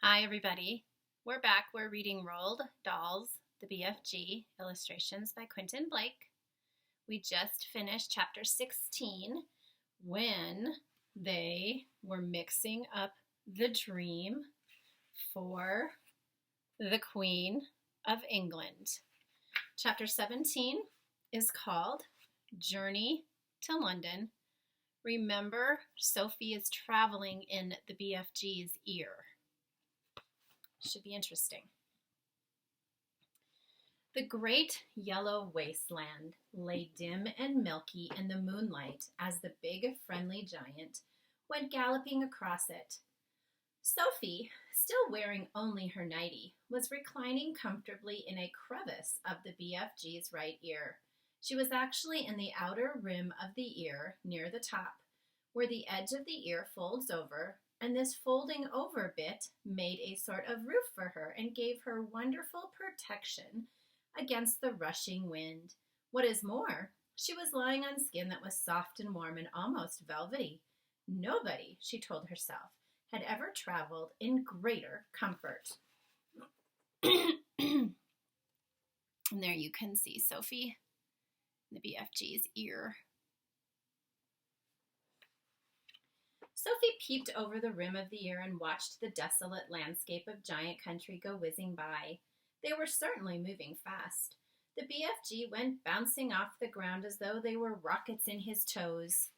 Hi, everybody. We're back. We're reading Roald Dahl's The BFG, illustrations by Quentin Blake. We just finished chapter 16 when they were mixing up the dream for the Queen of England. Chapter 17 is called Journey to London. Remember, Sophie is traveling in the BFG's ear. Should be interesting. The great yellow wasteland lay dim and milky in the moonlight as the big, friendly giant went galloping across it. Sophie, still wearing only her nightie, was reclining comfortably in a crevice of the BFG's right ear. She was actually in the outer rim of the ear near the top, where the edge of the ear folds over, and this folding over bit made a sort of roof for her and gave her wonderful protection against the rushing wind. What is more, she was lying on skin that was soft and warm and almost velvety. Nobody, she told herself, had ever traveled in greater comfort. And there you can see Sophie, the BFG's ear. Sophie peeped over the rim of the ear and watched the desolate landscape of giant country go whizzing by. They were certainly moving fast. The BFG went bouncing off the ground as though they were rockets in his toes,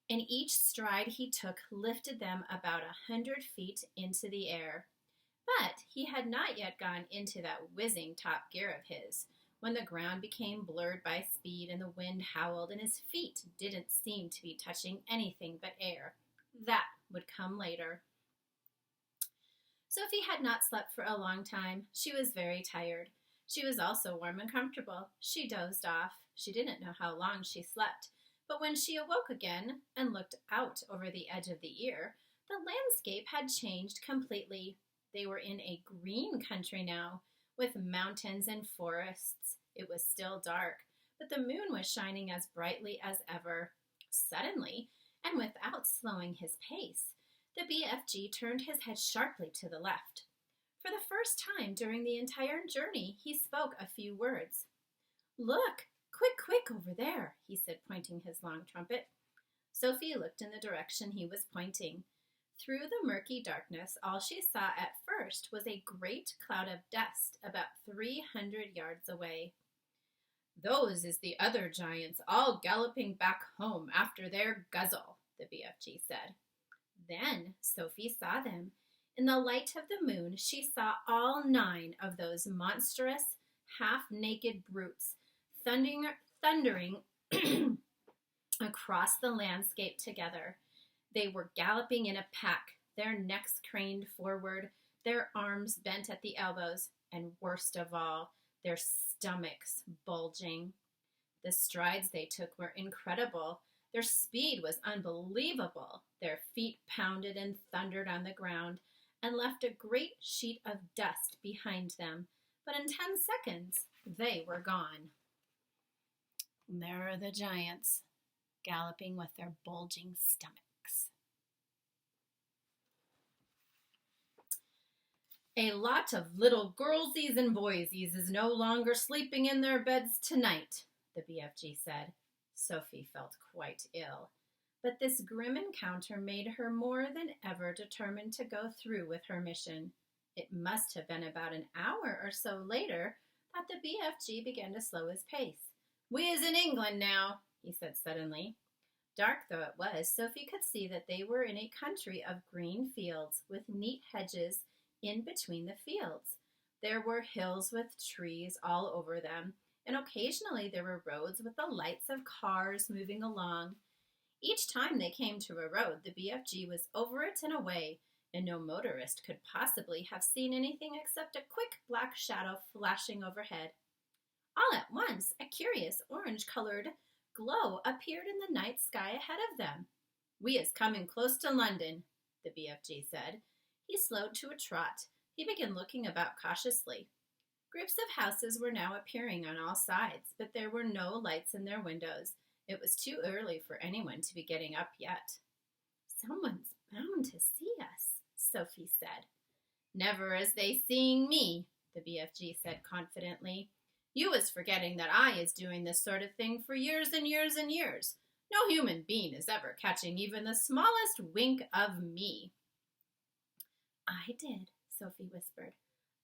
and each stride he took lifted them about 100 feet into the air. But he had not yet gone into that whizzing top gear of his, when the ground became blurred by speed and the wind howled and his feet didn't seem to be touching anything but air. That would come later. Sophie had not slept for a long time. She was very tired. She was also warm and comfortable. She dozed off. She didn't know how long she slept, but when she awoke again and looked out over the edge of the ear, the landscape had changed completely. They were in a green country now, with mountains and forests. It was still dark, but the moon was shining as brightly as ever. Suddenly, and without slowing his pace, the BFG turned his head sharply to the left. For the first time during the entire journey, he spoke a few words. "Look, quick, over there," he said, pointing his long trumpet. Sophie looked in the direction he was pointing. Through the murky darkness, all she saw at first was a great cloud of dust about 300 yards away. "Those is the other giants all galloping back home after their guzzle," the BFG said. Then Sophie saw them. In the light of the moon, she saw all 9 of those monstrous, half-naked brutes thundering across the landscape together. They were galloping in a pack, their necks craned forward, their arms bent at the elbows, and worst of all, their stomachs bulging. The strides they took were incredible. Their speed was unbelievable. Their feet pounded and thundered on the ground and left a great sheet of dust behind them. But in 10 seconds, they were gone. And there are the giants, galloping with their bulging stomachs. "A lot of little girlsies and boysies is no longer sleeping in their beds tonight," the BFG said. Sophie felt quite ill, but this grim encounter made her more than ever determined to go through with her mission. It must have been about an hour or so later that the BFG began to slow his pace. "We is in England now," he said suddenly. Dark though it was, Sophie could see that they were in a country of green fields with neat hedges in between the fields. There were hills with trees all over them, and occasionally there were roads with the lights of cars moving along. Each time they came to a road, the BFG was over it and away, and no motorist could possibly have seen anything except a quick black shadow flashing overhead. All at once, a curious orange-colored glow appeared in the night sky ahead of them. "We is coming close to London," the BFG said. He slowed to a trot. He began looking about cautiously. Groups of houses were now appearing on all sides, but there were no lights in their windows. It was too early for anyone to be getting up yet. "Someone's bound to see us," Sophie said. Never as they seeing me, the BFG said confidently. You is forgetting that I is doing this sort of thing for years and years and years. No human being is ever catching even the smallest wink of me. I did, Sophie whispered.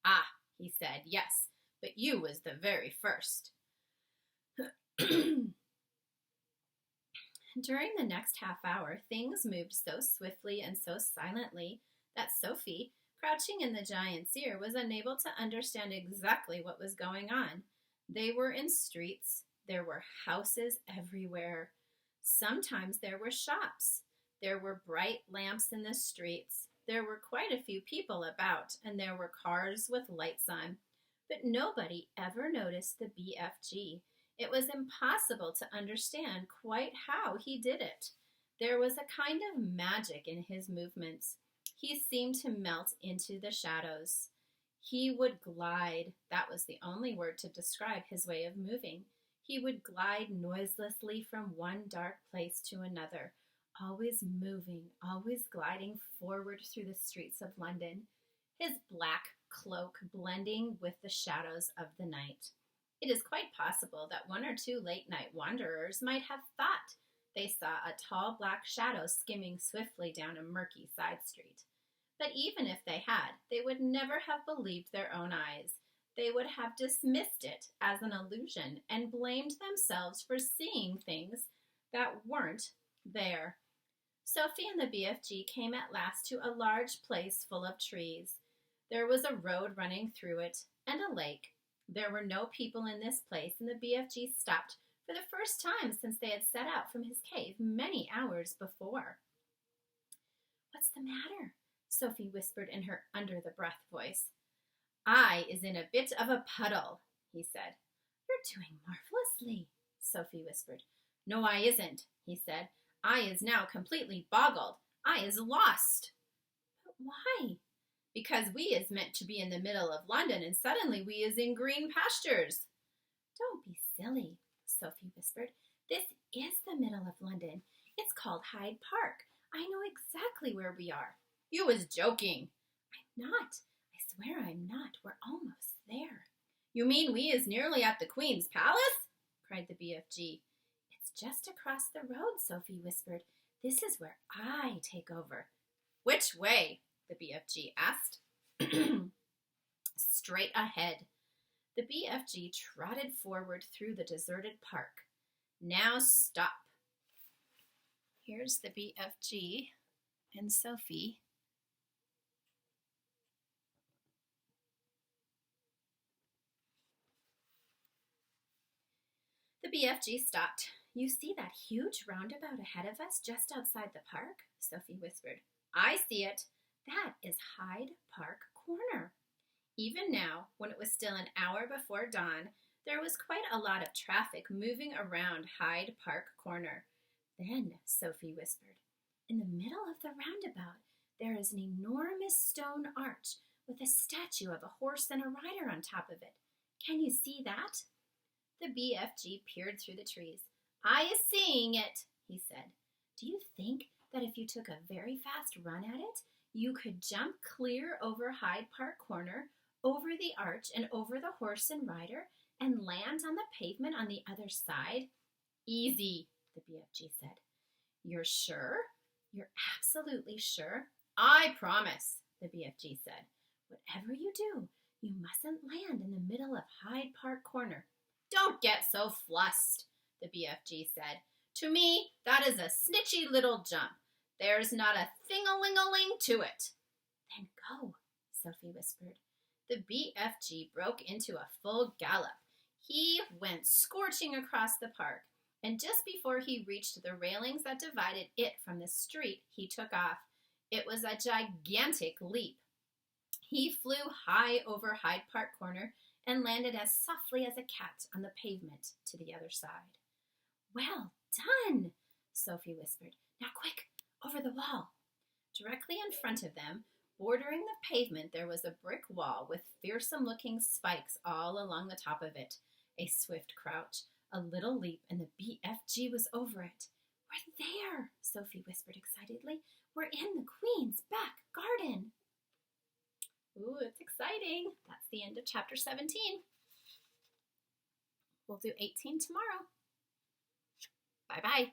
Ah, he said, yes, but you was the very first. During the next half hour, things moved so swiftly and so silently that Sophie, crouching in the giant's ear, was unable to understand exactly what was going on. They were in streets. There were houses everywhere. Sometimes there were shops. There were bright lamps in the streets. There were quite a few people about, and there were cars with lights on. But nobody ever noticed the BFG. It was impossible to understand quite how he did it. There was a kind of magic in his movements. He seemed to melt into the shadows. He would glide. That was the only word to describe his way of moving. He would glide noiselessly from one dark place to another, always moving, always gliding forward through the streets of London, his black cloak blending with the shadows of the night. It is quite possible that one or two late-night wanderers might have thought they saw a tall black shadow skimming swiftly down a murky side street. But even if they had, they would never have believed their own eyes. They would have dismissed it as an illusion and blamed themselves for seeing things that weren't there. Sophie and the BFG came at last to a large place full of trees. There was a road running through it and a lake. There were no people in this place, and the BFG stopped for the first time since they had set out from his cave many hours before. What's the matter? Sophie whispered in her under-the-breath voice. I is in a bit of a puddle, he said. You're doing marvelously, Sophie whispered. No, I isn't, he said. I is now completely boggled. I is lost. But why? Because we is meant to be in the middle of London, and suddenly we is in green pastures. Don't be silly, Sophie whispered. This is the middle of London. It's called Hyde Park. I know exactly where we are. You was joking. I'm not. I swear I'm not. We're almost there. You mean we is nearly at the Queen's Palace? Cried the BFG. It's just across the road, Sophie whispered. This is where I take over. Which way? The BFG asked. Straight ahead. The BFG trotted forward through the deserted park. Now stop. Here's the BFG and Sophie. The BFG stopped. You see that huge roundabout ahead of us just outside the park? Sophie whispered. I see it. That is Hyde Park Corner. Even now, when it was still an hour before dawn, there was quite a lot of traffic moving around Hyde Park Corner. Then, Sophie whispered, in the middle of the roundabout, there is an enormous stone arch with a statue of a horse and a rider on top of it. Can you see that? The BFG peered through the trees. I is seeing it, he said. Do you think that if you took a very fast run at it, you could jump clear over Hyde Park Corner, over the arch and over the horse and rider, and land on the pavement on the other side? Easy, the BFG said. You're sure? You're absolutely sure? I promise, the BFG said. Whatever you do, you mustn't land in the middle of Hyde Park Corner. Don't get so flussed, the BFG said. To me, that is a snitchy little jump. There's not a thing-a-ling-a-ling to it. Then go, Sophie whispered. The BFG broke into a full gallop. He went scorching across the park, and just before he reached the railings that divided it from the street, he took off. It was a gigantic leap. He flew high over Hyde Park Corner and landed as softly as a cat on the pavement to the other side. Well done, Sophie whispered. Now quick, over the wall. Directly in front of them, bordering the pavement, there was a brick wall with fearsome-looking spikes all along the top of it. A swift crouch, a little leap, and the BFG was over it. We're there, Sophie whispered excitedly. We're in the Queen's back garden. Ooh, it's exciting. That's the end of chapter 17. We'll do 18 tomorrow. Bye-bye.